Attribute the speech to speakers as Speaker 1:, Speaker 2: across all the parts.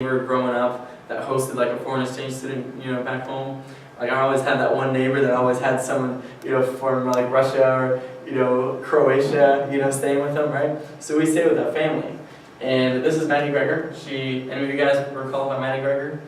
Speaker 1: neighbor growing up that hosted like a foreign exchange student, back home. Like I always had that one neighbor that always had someone, from like Russia or, Croatia, staying with them, right? So we stayed with that family. And this is Maddie Greger. Any of you guys recall about Maddie Greger?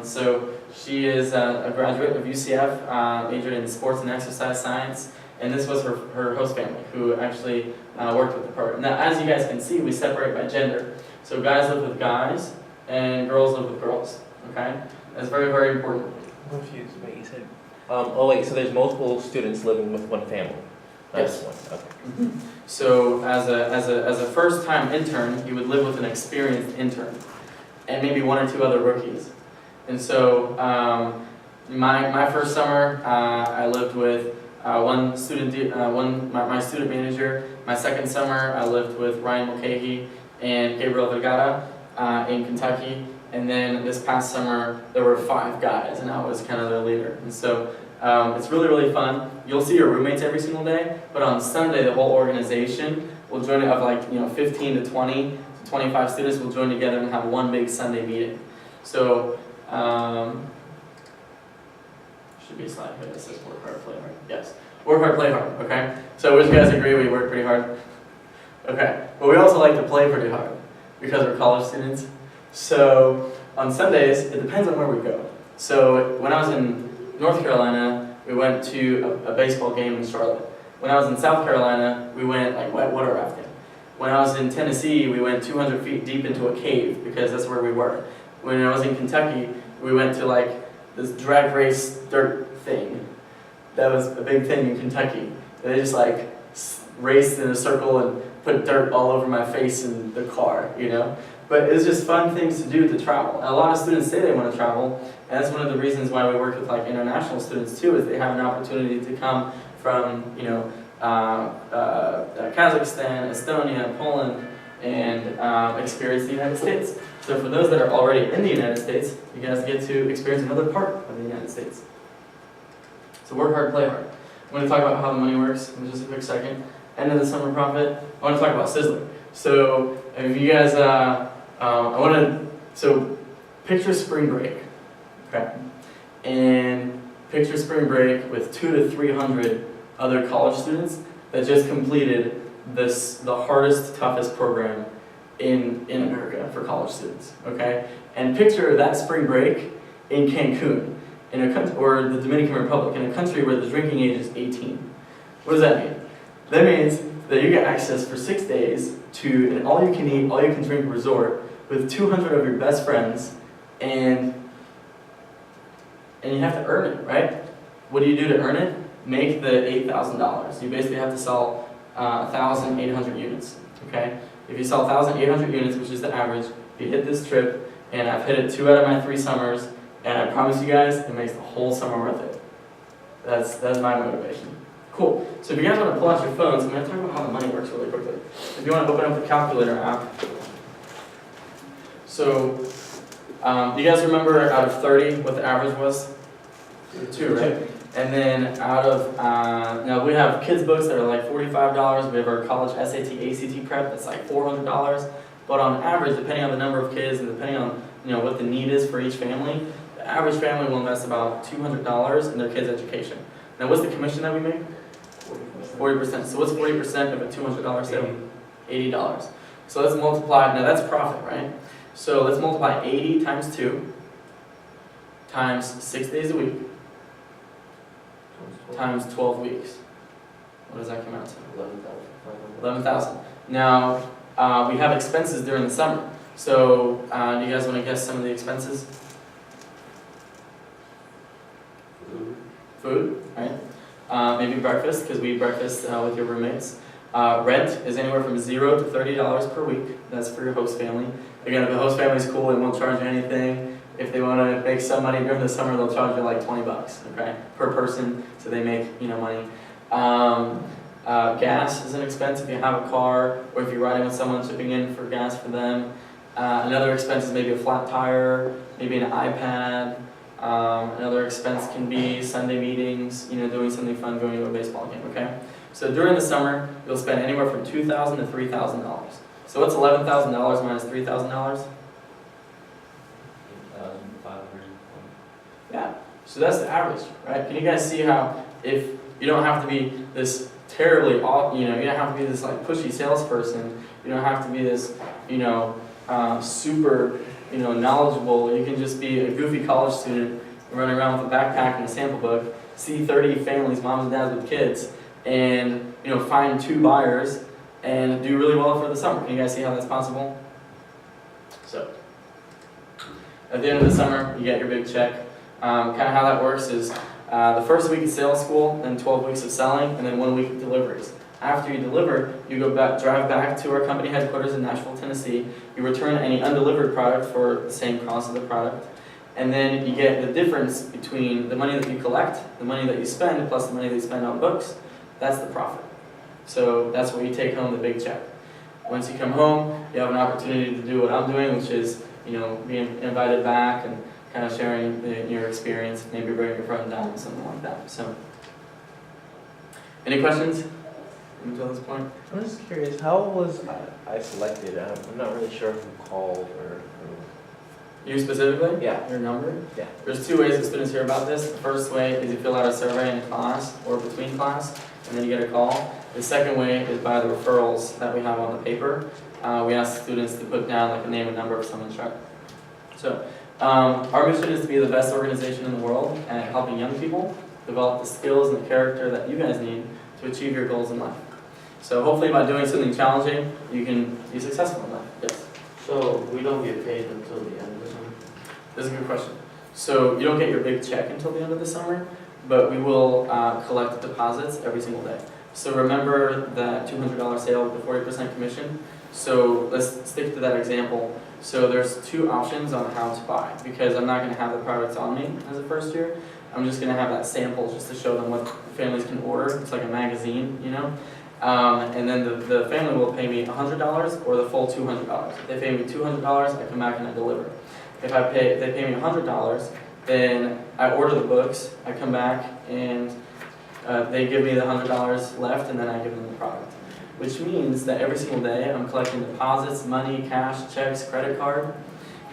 Speaker 1: So she is a graduate of UCF, majored in sports and exercise science. And this was her host family who actually worked with the program. Now, as you guys can see, we separate by gender. So guys live with guys and girls live with girls, okay? That's very, very important.
Speaker 2: I'm confused. Wait, you said... so there's multiple students living with one family?
Speaker 1: Yes.
Speaker 2: One. Okay.
Speaker 1: Mm-hmm. So as a first-time intern, you would live with an experienced intern and maybe one or two other rookies. And so my first summer, I lived with one student, my student manager. My second summer, I lived with Ryan Mulcahy and Gabriel Vergara in Kentucky. And then this past summer, there were 5 guys, and I was kind of their leader. And so it's really, really fun. You'll see your roommates every single day, but on Sunday, the whole organization will join of 15 to 20 to 25 students will join together and have one big Sunday meeting. So should be a slide here that says work hard, play hard. Yes, work hard, play hard. Okay. So would you guys agree we work pretty hard? Okay, but we also like to play pretty hard because we're college students. So on Sundays, it depends on where we go. So when I was in North Carolina, we went to a baseball game in Charlotte. When I was in South Carolina, we went white water rafting. When I was in Tennessee, we went 200 feet deep into a cave because that's where we were. When I was in Kentucky, we went to this drag race dirt thing. That was a big thing in Kentucky. They just raced in a circle and put dirt all over my face in the car, But it's just fun things to do to travel. And a lot of students say they want to travel, and that's one of the reasons why we work with international students too, is they have an opportunity to come from Kazakhstan, Estonia, Poland, and experience the United States. So for those that are already in the United States, you guys get to experience another part of the United States. So work hard, play hard. I'm going to talk about how the money works in just a quick second. End of the summer profit. I want to talk about Sizzler. So if you guys, so picture spring break, okay? And picture spring break with 200 to 300 other college students that just completed the hardest, toughest program in America for college students, okay? And picture that spring break in Cancun, in a country, or the Dominican Republic, in a country where the drinking age is 18. What does that mean? That means that you get access for 6 days to an all-you-can-eat, all-you-can-drink resort with 200 of your best friends, and you have to earn it, right? What do you do to earn it? Make the $8,000. You basically have to sell 1,800 units, okay? If you sell 1,800 units, which is the average, you hit this trip, and I've hit it 2 out of my 3 summers, and I promise you guys, it makes the whole summer worth it. That's my motivation. Cool. So if you guys want to pull out your phones, I'm going to talk about how the money works really quickly. If you want to open up the calculator app. So, do you guys remember out of 30 what the average was? 2, right? And then out of, now we have kids books that are like $45. We have our college SAT, ACT prep that's like $400. But on average, depending on the number of kids and depending on what the need is for each family, the average family will invest about $200 in their kids' education. Now what's the commission that we make? 40%. So what's 40% of a $200 sale? $80. So let's multiply, now that's profit, right? So let's multiply 80 times 2 times 6 days a week times 12 weeks. What does that come out to? 11,000. Now, we have expenses during the summer. So do you guys want to guess some of the expenses? Food, right? Maybe breakfast, because we eat breakfast with your roommates. Rent is anywhere from $0 to $30 per week. That's for your host family. Again, if the host family is cool, they won't charge you anything. If they want to make some money during the summer, they'll charge you like $20, okay, per person, so they make money. Gas is an expense if you have a car, or if you're riding with someone, chipping in for gas for them. Another expense is maybe a flat tire, maybe an iPad. Another expense can be Sunday meetings, doing something fun, going to a baseball game, okay? So during the summer, you'll spend anywhere from $2,000 to $3,000. So what's $11,000 minus $3,000? Yeah. So that's the average, right? Can you guys see how if you don't have to be this terribly, you don't have to be this like pushy salesperson. You don't have to be this, super, knowledgeable. You can just be a goofy college student running around with a backpack and a sample book, see 30 families, moms and dads with kids, and find 2 buyers and do really well for the summer. Can you guys see how that's possible? So, at the end of the summer, you get your big check. Kind of how that works is the first week of sales school, then 12 weeks of selling, and then 1 week of deliveries. After you deliver, you drive back to our company headquarters in Nashville, Tennessee. You return any undelivered product for the same cost of the product. And then you get the difference between the money that you collect, the money that you spend, plus the money that you spend on books. That's the profit. So that's where you take home the big check. Once you come home, you have an opportunity to do what I'm doing, which is, being invited back and kind of sharing your experience, maybe bringing your friend down, something like that. So, any questions until this point?
Speaker 2: I'm just curious, how was I selected? I'm not really sure who called or who.
Speaker 1: You specifically?
Speaker 2: Yeah.
Speaker 1: Your number?
Speaker 2: Yeah.
Speaker 1: There's 2 ways that students hear about this. The first way is you fill out a survey in class or between class, and then you get a call. The second way is by the referrals that we have on the paper. We ask students to put down like a name and number of someone's truck. So, our mission is to be the best organization in the world at helping young people develop the skills and the character that you guys need to achieve your goals in life. So hopefully by doing something challenging, you can be successful in life. Yes?
Speaker 3: So we don't get paid until the end of the summer?
Speaker 1: This is a good question. So you don't get your big check until the end of the summer, but we will collect deposits every single day. So remember that $200 sale with the 40% commission? So let's stick to that example. So there's 2 options on how to buy, because I'm not going to have the products on me as a first year. I'm just going to have that sample just to show them what families can order. It's like a magazine, and then the family will pay me $100 or the full $200. If they pay me $200, I come back and I deliver. If they pay me $100, then I order the books, I come back and they give me the $100 left, and then I give them the product. Which means that every single day I'm collecting deposits, money, cash, checks, credit card,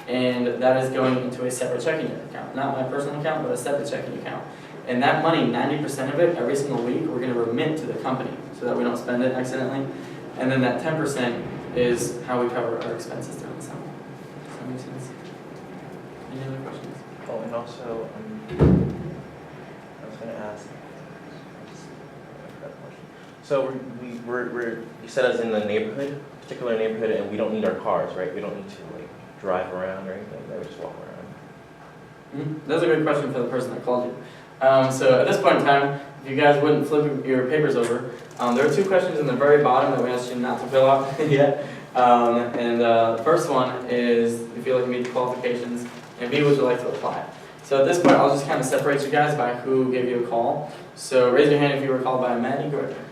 Speaker 1: and that is going into a separate checking account. Not my personal account, but a separate checking account. And that money, 90% of it, every single week, we're going to remit to the company so that we don't spend it accidentally. And then that 10% is how we cover our expenses during the summer. Does that make sense? Any other questions?
Speaker 2: Oh, and also, I was going to ask. So we're you said us in the neighborhood, particular neighborhood, and we don't need our cars, right? We don't need to drive around or anything. We just walk around.
Speaker 1: That's a good question for the person that called you. So at this point in time, if you guys wouldn't flip your papers over, there are 2 questions in the very bottom that we asked you not to fill out yet. The first one is, if you feel like you meet the qualifications, and B, would you like to apply? So at this point, I'll just kind of separate you guys by who gave you a call. So raise your hand if you were called by Maddie. Go right there.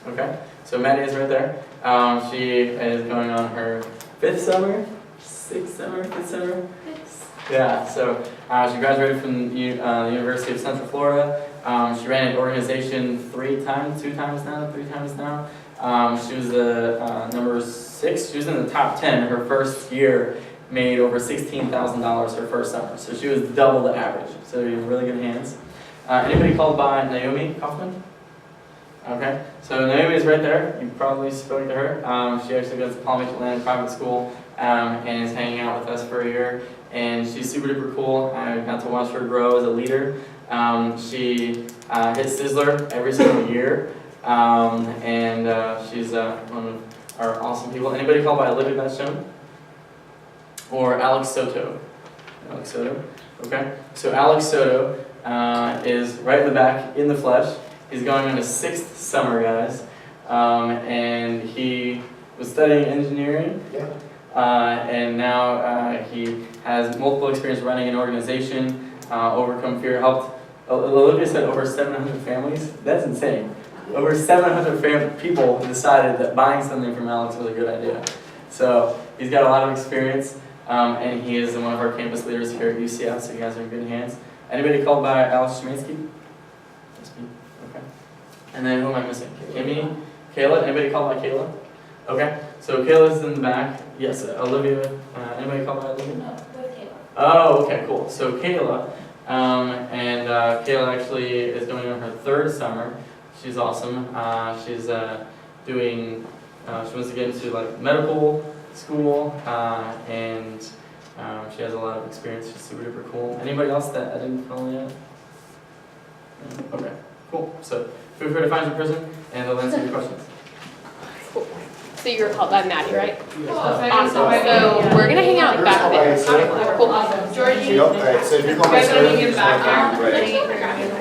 Speaker 1: Okay, so Maddie is right there. She is going on her 5th summer, 6th summer, 5th summer? Yeah, so she graduated from the University of Central Florida. She ran an organization 3 times now. She was the number 6. She was in the top 10 her first year, made over $16,000 her first summer. So she was double the average. So you're in really good hands. Anybody called by Naomi Kaufman? Okay, so Naomi is right there. You probably spoke to her. She actually goes to Palm Beach Atlantic Private School and is hanging out with us for a year. And she's super duper cool. I got to watch her grow as a leader. She hits Sizzler every single year. She's one of our awesome people. Anybody called by Olivia Basham? Or Alex Soto? Alex Soto? Okay, so Alex Soto is right in the back, in the flesh. He's going on his 6th summer, guys, and he was studying engineering, and now he has multiple experience running an organization, overcome fear, helped, Olivia said over 700 families. That's insane. Over 700 people decided that buying something from Alex was a good idea. So he's got a lot of experience, and he is one of our campus leaders here at UCF, so you guys are in good hands. Anybody called by Alex Shemansky? Okay. And then who am I missing? Amy? Kayla? Anybody called by Kayla? Okay. So Kayla's in the back. Yes, Olivia. Anybody called by Olivia?
Speaker 4: No, with Kayla.
Speaker 1: Oh, okay, cool. So Kayla And Kayla actually is going on her third summer. She's awesome. She's doing, she wants to get into like medical school, and she has a lot of experience. She's super duper cool. Anybody else that I didn't follow yet? No? Okay, cool. So feel free to find your person, and they'll answer your questions.
Speaker 4: Cool. So you're called by Maddie, right?
Speaker 5: Awesome.
Speaker 4: So we're gonna hang out back there. Cool.
Speaker 5: Georgie,
Speaker 6: Yep, alright, so if you're
Speaker 5: you
Speaker 6: going
Speaker 5: guys
Speaker 6: to
Speaker 5: want to get back there?
Speaker 6: Right.